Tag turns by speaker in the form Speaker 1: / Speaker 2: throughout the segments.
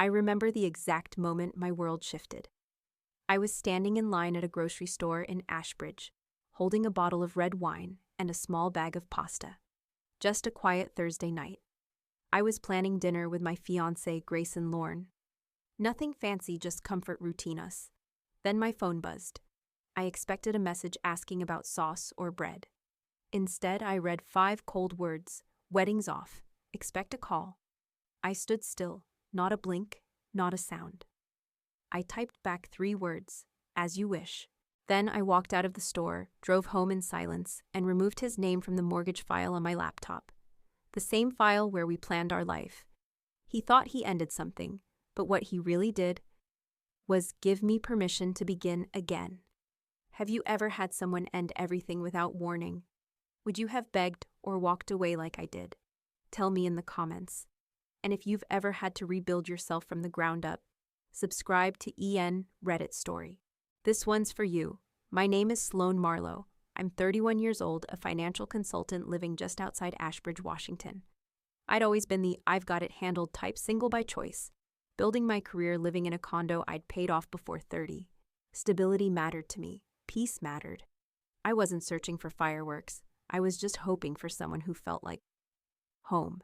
Speaker 1: I remember the exact moment my world shifted. I was standing in line at a grocery store in Ashbridge, holding a bottle of red wine and a small bag of pasta. Just a quiet Thursday night. I was planning dinner with my fiancé, Grace and Lorne. Nothing fancy, just comfort routine us. Then my phone buzzed. I expected a message asking about sauce or bread. Instead, I read 5 cold words: wedding's off, expect a call. I stood still, not a blink, not a sound. I typed back 3 words: as you wish. Then I walked out of the store, drove home in silence, and removed his name from the mortgage file on my laptop. The same file where we planned our life. He thought he ended something, but what he really did was give me permission to begin again. Have you ever had someone end everything without warning? Would you have begged or walked away like I did? Tell me in the comments. And if you've ever had to rebuild yourself from the ground up, subscribe to EN Reddit Story. This one's for you. My name is Sloan Marlowe. I'm 31 years old, a financial consultant living just outside Ashbridge, Washington. I'd always been the I've got it handled type, single by choice. Building my career living in a condo I'd paid off before 30. Stability mattered to me. Peace mattered. I wasn't searching for fireworks. I was just hoping for someone who felt like home.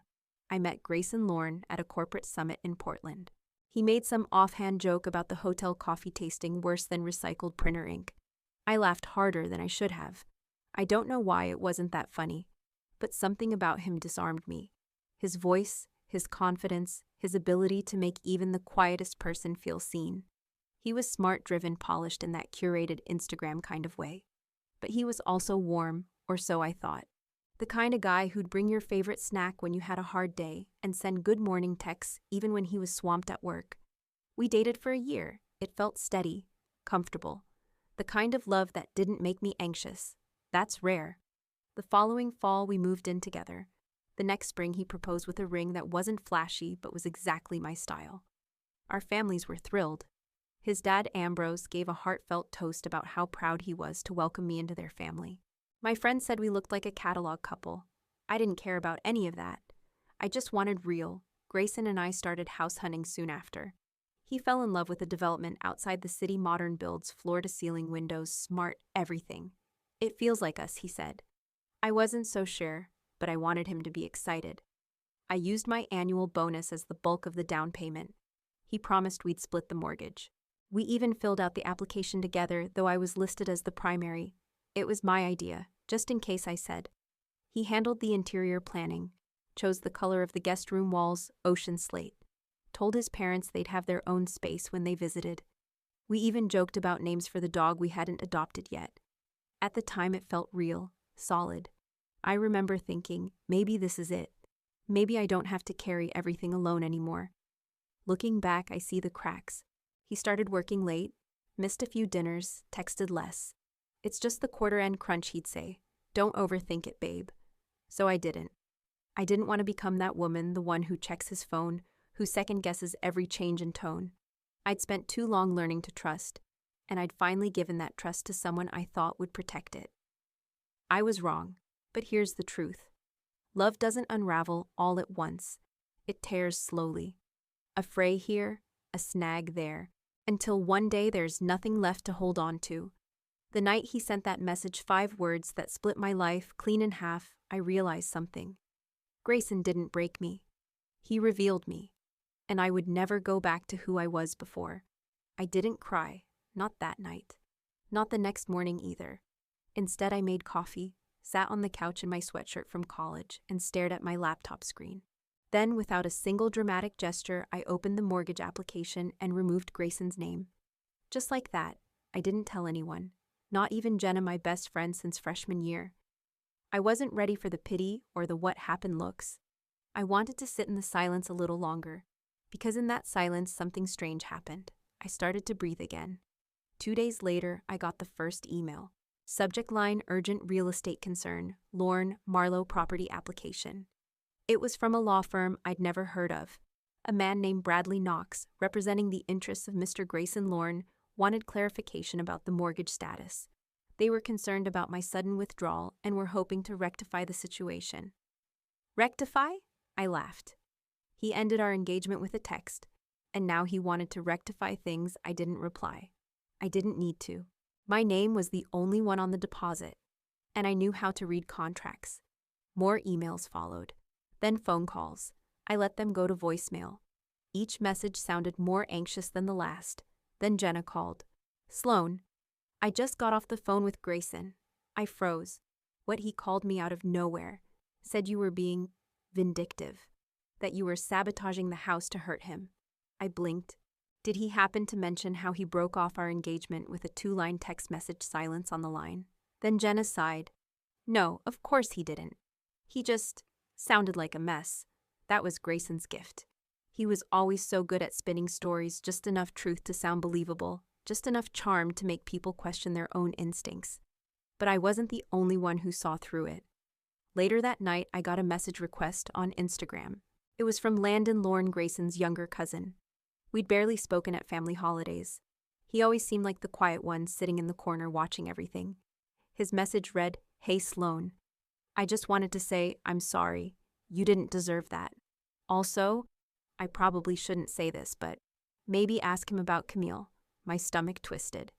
Speaker 1: I met Grace and Lorne at a corporate summit in Portland. He made some offhand joke about the hotel coffee tasting worse than recycled printer ink. I laughed harder than I should have. I don't know why it wasn't that funny, but something about him disarmed me. His voice, his confidence, his ability to make even the quietest person feel seen. He was smart, driven, polished in that curated Instagram kind of way. But he was also warm, or so I thought. The kind of guy who'd bring your favorite snack when you had a hard day and send good morning texts even when he was swamped at work. We dated for a year. It felt steady, comfortable. The kind of love that didn't make me anxious. That's rare. The following fall, we moved in together. The next spring, he proposed with a ring that wasn't flashy but was exactly my style. Our families were thrilled. His dad, Ambrose, gave a heartfelt toast about how proud he was to welcome me into their family. My friends said we looked like a catalog couple. I didn't care about any of that. I just wanted real. Grayson and I started house hunting soon after. He fell in love with a development outside the city, modern builds, floor-to-ceiling windows, smart everything. It feels like us, he said. I wasn't so sure, but I wanted him to be excited. I used my annual bonus as the bulk of the down payment. He promised we'd split the mortgage. We even filled out the application together, though I was listed as the primary. It was my idea, just in case, I said. He handled the interior planning, chose the color of the guest room walls, ocean slate, told his parents they'd have their own space when they visited. We even joked about names for the dog we hadn't adopted yet. At the time, it felt real, solid. I remember thinking, maybe this is it. Maybe I don't have to carry everything alone anymore. Looking back, I see the cracks. He started working late, missed a few dinners, texted less. It's just the quarter-end crunch, he'd say. Don't overthink it, babe. So I didn't. I didn't want to become that woman, the one who checks his phone, who second-guesses every change in tone. I'd spent too long learning to trust, and I'd finally given that trust to someone I thought would protect it. I was wrong, but here's the truth. Love doesn't unravel all at once. It tears slowly. A fray here, a snag there, until one day there's nothing left to hold on to. The night he sent that message, 5 words that split my life clean in half, I realized something. Grayson didn't break me. He revealed me. And I would never go back to who I was before. I didn't cry, not that night. Not the next morning either. Instead, I made coffee, sat on the couch in my sweatshirt from college, and stared at my laptop screen. Then, without a single dramatic gesture, I opened the mortgage application and removed Grayson's name. Just like that, I didn't tell anyone. Not even Jenna, my best friend since freshman year. I wasn't ready for the pity or the what happened looks. I wanted to sit in the silence a little longer, because in that silence something strange happened. I started to breathe again. 2 days later, I got the first email. Subject line: urgent real estate concern, Lorne Marlowe property application. It was from a law firm I'd never heard of. A man named Bradley Knox, representing the interests of Mr. Grayson Lorne, wanted clarification about the mortgage status. They were concerned about my sudden withdrawal and were hoping to rectify the situation. Rectify? I laughed. He ended our engagement with a text. and now he wanted to rectify things I didn't reply. I didn't need to. My name was the only one on the deposit, and I knew how to read contracts. More emails followed, then phone calls. I let them go to voicemail. Each message sounded more anxious than the last. Then Jenna called. "Sloan, I just got off the phone with Grayson." I froze. What he called me out of nowhere. Said you were being vindictive. That you were sabotaging the house to hurt him. I blinked. Did he happen to mention how he broke off our engagement with a 2-line text message silence on the line? Then Jenna sighed. No, of course he didn't. He just sounded like a mess. That was Grayson's gift. He was always so good at spinning stories, just enough truth to sound believable, just enough charm to make people question their own instincts. But I wasn't the only one who saw through it. Later that night, I got a message request on Instagram. It was from Landon Lorne Grayson's younger cousin. We'd barely spoken at family holidays. He always seemed like the quiet one sitting in the corner watching everything. His message read, "Hey Sloan. I just wanted to say, I'm sorry. You didn't deserve that. Also, I probably shouldn't say this, but maybe ask him about Camille." My stomach twisted.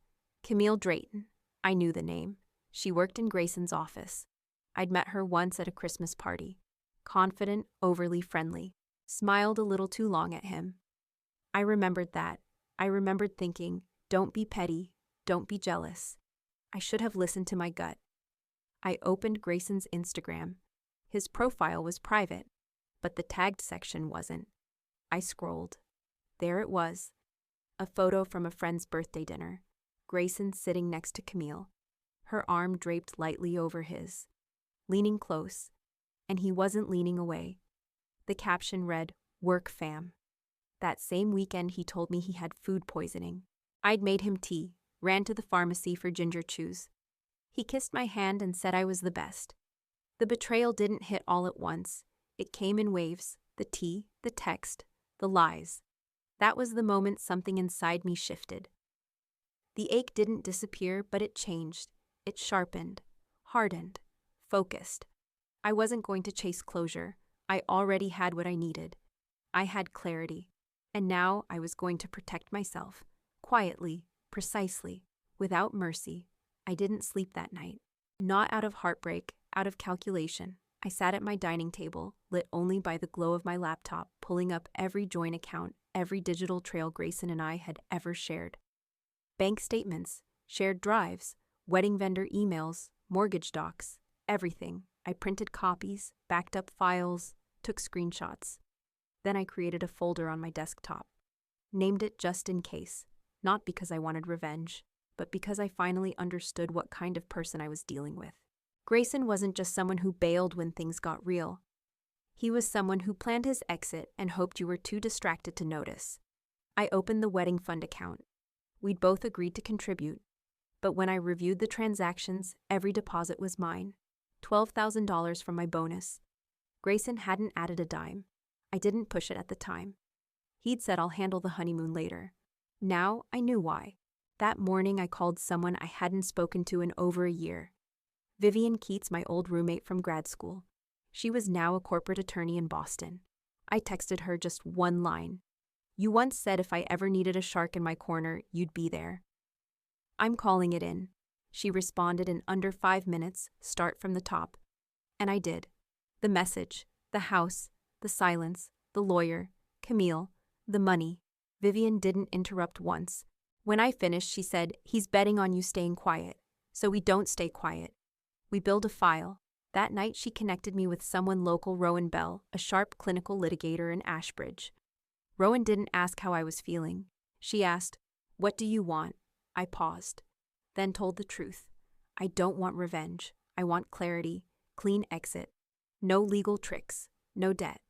Speaker 1: Camille Drayton. I knew the name. She worked in Grayson's office. I'd met her once at a Christmas party. Confident, overly friendly. Smiled a little too long at him. I remembered that. I remembered thinking, don't be petty, don't be jealous. I should have listened to my gut. I opened Grayson's Instagram. His profile was private, but the tagged section wasn't. I scrolled. There it was. A photo from a friend's birthday dinner. Grayson sitting next to Camille. Her arm draped lightly over his. Leaning close, and he wasn't leaning away. The caption read, "Work fam." That same weekend he told me he had food poisoning. I'd made him tea, ran to the pharmacy for ginger chews. He kissed my hand and said I was the best. The betrayal didn't hit all at once. It came in waves, the tea, the text, the lies. That was the moment something inside me shifted. The ache didn't disappear, but it changed. It sharpened, hardened, focused. I wasn't going to chase closure. I already had what I needed. I had clarity. And now I was going to protect myself. Quietly, precisely, without mercy. I didn't sleep that night. Not out of heartbreak, out of calculation. I sat at my dining table, lit only by the glow of my laptop, pulling up every joint account, every digital trail Grayson and I had ever shared. Bank statements, shared drives, wedding vendor emails, mortgage docs, everything. I printed copies, backed up files, took screenshots. Then I created a folder on my desktop. Named it Just In Case, not because I wanted revenge, but because I finally understood what kind of person I was dealing with. Grayson wasn't just someone who bailed when things got real. He was someone who planned his exit and hoped you were too distracted to notice. I opened the wedding fund account. We'd both agreed to contribute. But when I reviewed the transactions, every deposit was mine. $12,000 from my bonus. Grayson hadn't added a dime. I didn't push it at the time. He'd said I'll handle the honeymoon later. Now I knew why. That morning I called someone I hadn't spoken to in over a year. Vivian Keats, my old roommate from grad school. She was now a corporate attorney in Boston. I texted her just one line. "You once said if I ever needed a shark in my corner, you'd be there. I'm calling it in." She responded in under 5 minutes, start from the top. And I did. The message, the house, the silence, the lawyer, Camille, the money. Vivian didn't interrupt once. When I finished, she said, "He's betting on you staying quiet. So we don't stay quiet. We build a file." That night she connected me with someone local, Rowan Bell, a sharp clinical litigator in Ashbridge. Rowan didn't ask how I was feeling. She asked, "What do you want?" I paused, then told the truth. I don't want revenge. I want clarity, clean exit. No legal tricks, no debt.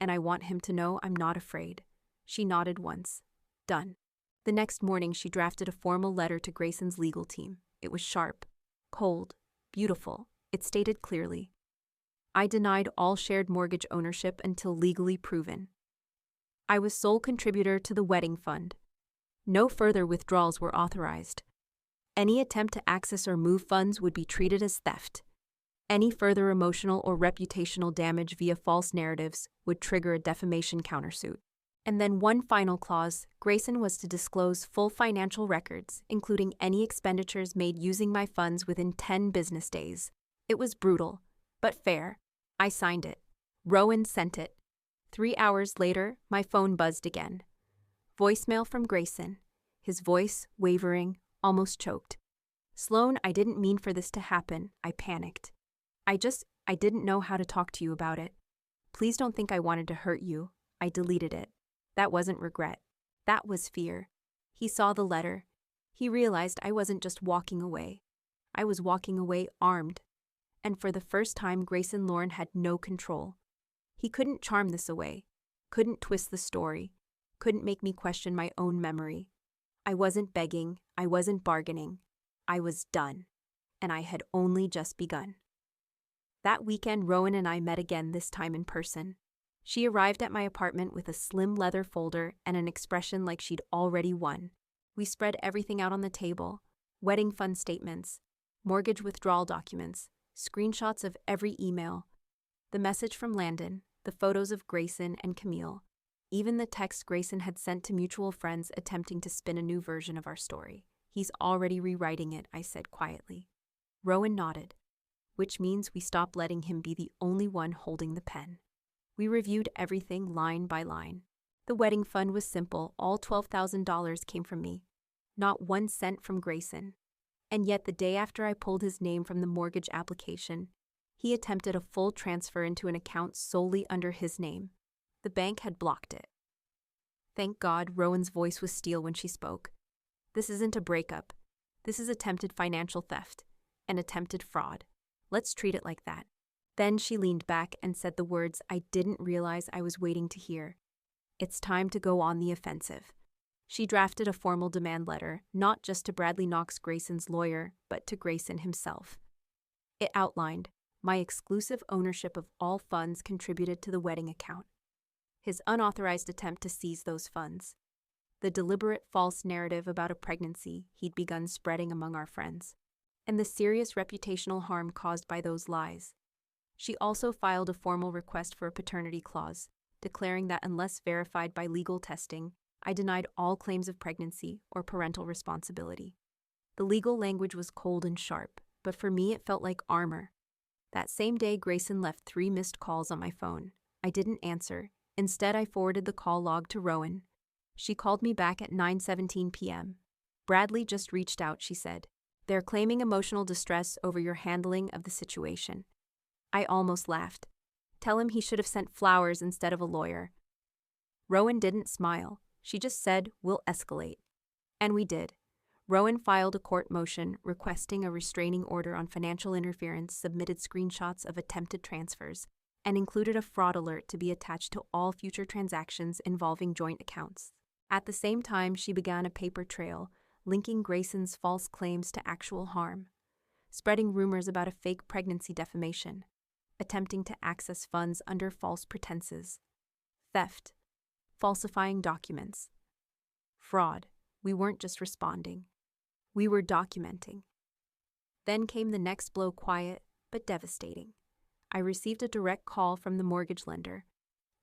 Speaker 1: And I want him to know I'm not afraid. She nodded once. Done. The next morning she drafted a formal letter to Grayson's legal team. It was sharp, cold, beautiful. It stated clearly, I denied all shared mortgage ownership until legally proven. I was sole contributor to the wedding fund. No further withdrawals were authorized. Any attempt to access or move funds would be treated as theft. Any further emotional or reputational damage via false narratives would trigger a defamation countersuit. And then one final clause, Grayson was to disclose full financial records, including any expenditures made using my funds within 10 business days. It was brutal, but fair. I signed it. Rowan sent it. 3 hours later, my phone buzzed again. Voicemail from Grayson, his voice wavering, almost choked. Sloan, I didn't mean for this to happen. I panicked. I didn't know how to talk to you about it. Please don't think I wanted to hurt you. I deleted it. That wasn't regret. That was fear. He saw the letter. He realized I wasn't just walking away. I was walking away armed. And for the first time, Grayson Lorne had no control. He couldn't charm this away, couldn't twist the story, couldn't make me question my own memory. I wasn't begging, I wasn't bargaining. I was done. And I had only just begun. That weekend, Rowan and I met again, this time in person. She arrived at my apartment with a slim leather folder and an expression like she'd already won. We spread everything out on the table: wedding fund statements, mortgage withdrawal documents, screenshots of every email, the message from Landon, the photos of Grayson and Camille, even the text Grayson had sent to mutual friends attempting to spin a new version of our story. He's already rewriting it, I said quietly. Rowan nodded, which means we stopped letting him be the only one holding the pen. We reviewed everything line by line. The wedding fund was simple. All $12,000 came from me. Not 1 cent from Grayson. And yet the day after I pulled his name from the mortgage application, he attempted a full transfer into an account solely under his name. The bank had blocked it. Thank God, Rowan's voice was steel when she spoke. This isn't a breakup. This is attempted financial theft. An attempted fraud. Let's treat it like that. Then she leaned back and said the words I didn't realize I was waiting to hear. It's time to go on the offensive. She drafted a formal demand letter, not just to Bradley Knox, Grayson's lawyer, but to Grayson himself. It outlined my exclusive ownership of all funds contributed to the wedding account, his unauthorized attempt to seize those funds, the deliberate false narrative about a pregnancy he'd begun spreading among our friends, and the serious reputational harm caused by those lies. She also filed a formal request for a paternity clause, declaring that unless verified by legal testing, I denied all claims of pregnancy or parental responsibility. The legal language was cold and sharp, but for me it felt like armor. That same day, Grayson left 3 missed calls on my phone. I didn't answer. Instead, I forwarded the call log to Rowan. She called me back at 9:17 p.m. Bradley just reached out, she said. They're claiming emotional distress over your handling of the situation. I almost laughed. Tell him he should have sent flowers instead of a lawyer. Rowan didn't smile. She just said, we'll escalate. And we did. Rowan filed a court motion requesting a restraining order on financial interference, submitted screenshots of attempted transfers, and included a fraud alert to be attached to all future transactions involving joint accounts. At the same time, she began a paper trail linking Grayson's false claims to actual harm, spreading rumors about a fake pregnancy defamation, attempting to access funds under false pretenses, theft, falsifying documents, fraud. We weren't just responding. We were documenting. Then came the next blow, quiet but devastating. I received a direct call from the mortgage lender.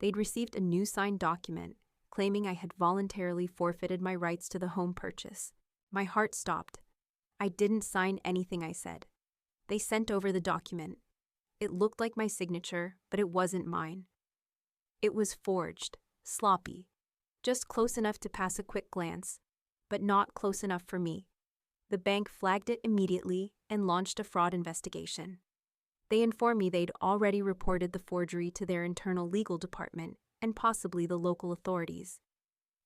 Speaker 1: They'd received a new signed document claiming I had voluntarily forfeited my rights to the home purchase. My heart stopped. I didn't sign anything, I said. They sent over the document. It looked like my signature, but it wasn't mine. It was forged, sloppy, just close enough to pass a quick glance, but not close enough for me. The bank flagged it immediately and launched a fraud investigation. They informed me they'd already reported the forgery to their internal legal department and possibly the local authorities.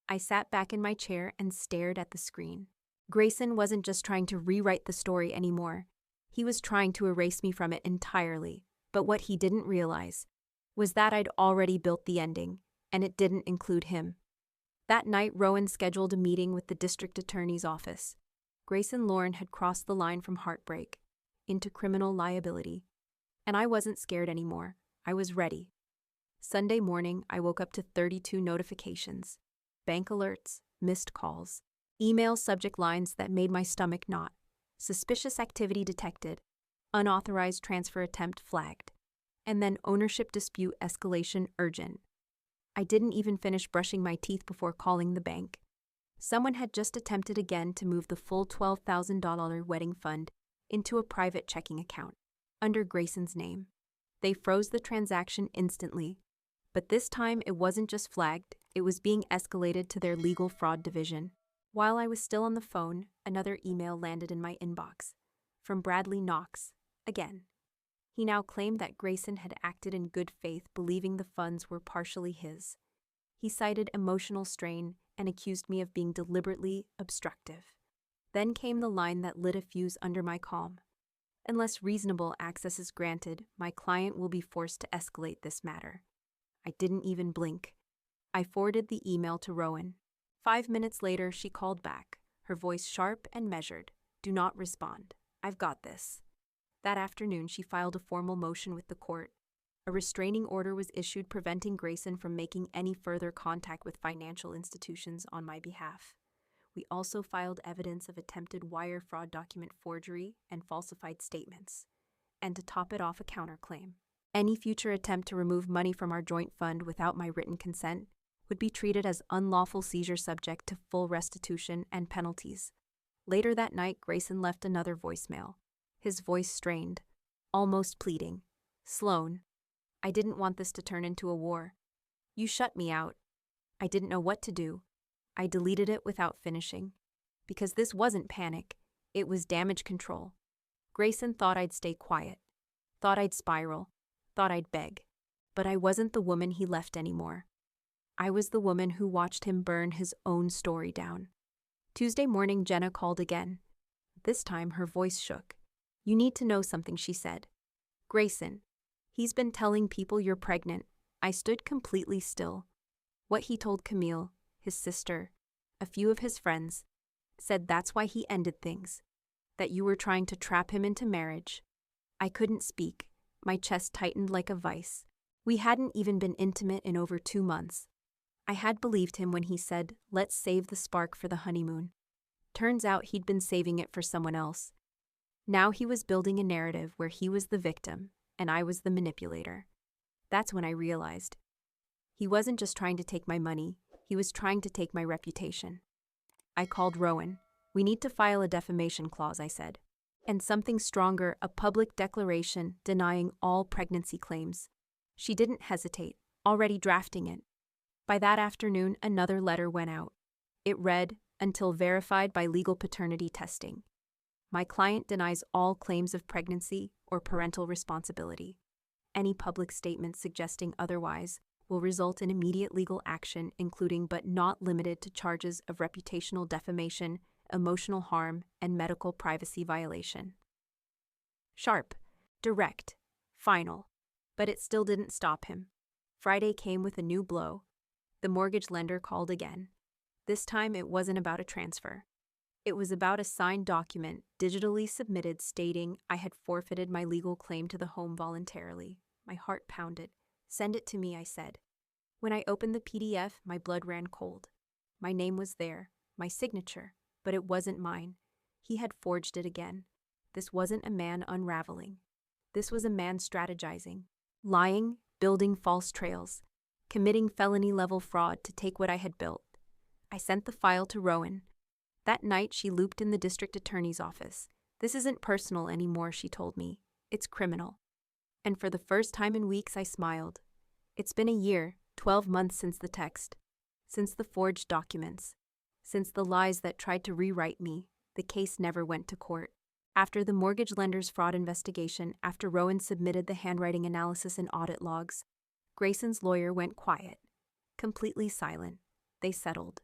Speaker 1: I sat back in my chair and stared at the screen. Grayson wasn't just trying to rewrite the story anymore. He was trying to erase me from it entirely. But what he didn't realize was that I'd already built the ending, and it didn't include him. That night, Rowan scheduled a meeting with the district attorney's office. Grayson Lorne had crossed the line from heartbreak into criminal liability. And I wasn't scared anymore. I was ready. Sunday morning, I woke up to 32 notifications, bank alerts, missed calls, email subject lines that made my stomach knot, suspicious activity detected, unauthorized transfer attempt flagged, and then ownership dispute escalation urgent. I didn't even finish brushing my teeth before calling the bank. Someone had just attempted again to move the full $12,000 wedding fund into a private checking account under Grayson's name. They froze the transaction instantly, but this time it wasn't just flagged, it was being escalated to their legal fraud division. While I was still on the phone, another email landed in my inbox. From Bradley Knox, again. He now claimed that Grayson had acted in good faith, believing the funds were partially his. He cited emotional strain and accused me of being deliberately obstructive. Then came the line that lit a fuse under my calm. Unless reasonable access is granted, my client will be forced to escalate this matter. I didn't even blink. I forwarded the email to Rowan. 5 minutes later, she called back, her voice sharp and measured. Do not respond. I've got this. That afternoon, she filed a formal motion with the court. A restraining order was issued preventing Grayson from making any further contact with financial institutions on my behalf. We also filed evidence of attempted wire fraud document forgery and falsified statements. And to top it off, a counterclaim. Any future attempt to remove money from our joint fund without my written consent would be treated as unlawful seizure subject to full restitution and penalties. Later that night, Grayson left another voicemail. His voice strained, almost pleading. Sloan, I didn't want this to turn into a war. You shut me out. I didn't know what to do. I deleted it without finishing. Because this wasn't panic, it was damage control. Grayson thought I'd stay quiet, thought I'd spiral, thought I'd beg. But I wasn't the woman he left anymore. I was the woman who watched him burn his own story down. Tuesday morning, Jenna called again. This time, her voice shook. You need to know something, she said. Grayson, he's been telling people you're pregnant. I stood completely still. What he told Camille, his sister, a few of his friends, said that's why he ended things, that you were trying to trap him into marriage. I couldn't speak. My chest tightened like a vice. We hadn't even been intimate in over 2 months. I had believed him when he said, let's save the spark for the honeymoon. Turns out he'd been saving it for someone else. Now he was building a narrative where he was the victim and I was the manipulator. That's when I realized. He wasn't just trying to take my money, he was trying to take my reputation. I called Rowan. We need to file a defamation clause, I said. And something stronger, a public declaration denying all pregnancy claims. She didn't hesitate, already drafting it. By that afternoon, another letter went out. It read, until verified by legal paternity testing. My client denies all claims of pregnancy or parental responsibility. Any public statement suggesting otherwise will result in immediate legal action, including but not limited to charges of reputational defamation, emotional harm, and medical privacy violation. Sharp, direct, final. But it still didn't stop him. Friday came with a new blow. The mortgage lender called again. This time it wasn't about a transfer. It was about a signed document digitally submitted stating I had forfeited my legal claim to the home voluntarily. My heart pounded. Send it to me, I said. When I opened the PDF, my blood ran cold. My name was there, my signature, but it wasn't mine. He had forged it again. This wasn't a man unraveling. This was a man strategizing, lying, building false trails, committing felony-level fraud to take what I had built. I sent the file to Rowan. That night, she looped in the district attorney's office. This isn't personal anymore, she told me. It's criminal. And for the first time in weeks, I smiled. It's been a year, 12 months since the text, since the forged documents, since the lies that tried to rewrite me. The case never went to court. After the mortgage lender's fraud investigation, after Rowan submitted the handwriting analysis and audit logs, Grayson's lawyer went quiet, completely silent. They settled.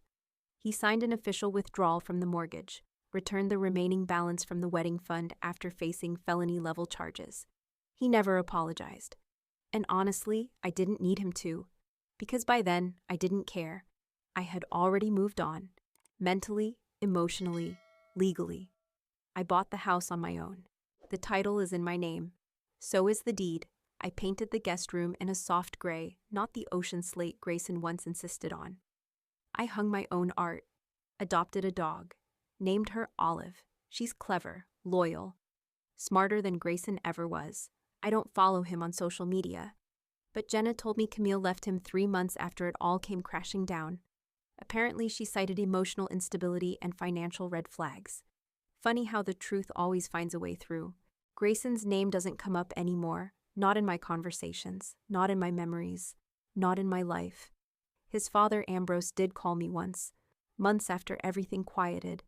Speaker 1: He signed an official withdrawal from the mortgage, returned the remaining balance from the wedding fund after facing felony-level charges. He never apologized. And honestly, I didn't need him to, because by then, I didn't care. I had already moved on, mentally, emotionally, legally. I bought the house on my own. The title is in my name. So is the deed. I painted the guest room in a soft gray, not the ocean slate Grayson once insisted on. I hung my own art, adopted a dog, named her Olive. She's clever, loyal, smarter than Grayson ever was. I don't follow him on social media. But Jenna told me Camille left him 3 months after it all came crashing down. Apparently, she cited emotional instability and financial red flags. Funny how the truth always finds a way through. Grayson's name doesn't come up anymore, not in my conversations, not in my memories, not in my life. His father, Ambrose, did call me once, months after everything quieted.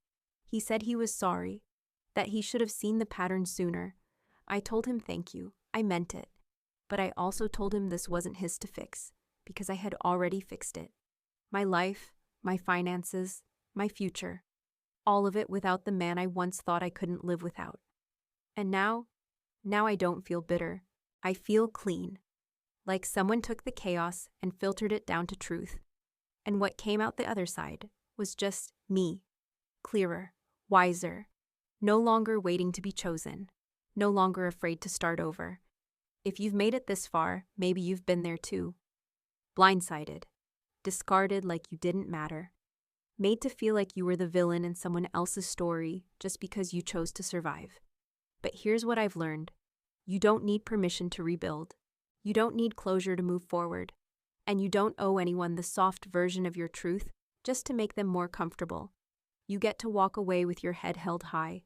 Speaker 1: He said he was sorry, that he should have seen the pattern sooner. I told him thank you, I meant it. But I also told him this wasn't his to fix, because I had already fixed it. My life, my finances, my future. All of it without the man I once thought I couldn't live without. And now I don't feel bitter. I feel clean. Like someone took the chaos and filtered it down to truth. And what came out the other side was just me. Clearer, wiser. No longer waiting to be chosen. No longer afraid to start over. If you've made it this far, maybe you've been there too. Blindsided. Discarded like you didn't matter. Made to feel like you were the villain in someone else's story just because you chose to survive. But here's what I've learned. You don't need permission to rebuild. You don't need closure to move forward. And you don't owe anyone the soft version of your truth just to make them more comfortable. You get to walk away with your head held high.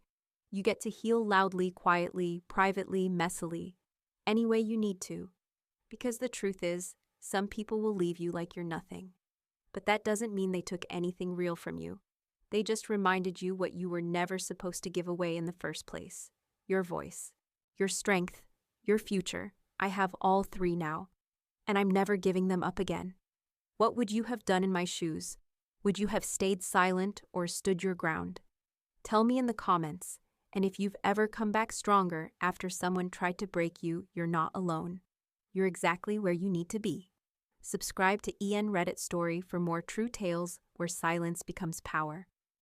Speaker 1: You get to heal loudly, quietly, privately, messily, any way you need to. Because the truth is, some people will leave you like you're nothing. But that doesn't mean they took anything real from you. They just reminded you what you were never supposed to give away in the first place. Your voice, your strength, your future. I have all three now, and I'm never giving them up again. What would you have done in my shoes? Would you have stayed silent or stood your ground? Tell me in the comments, and if you've ever come back stronger after someone tried to break you, you're not alone. You're exactly where you need to be. Subscribe to EN Reddit Story for more true tales where silence becomes power.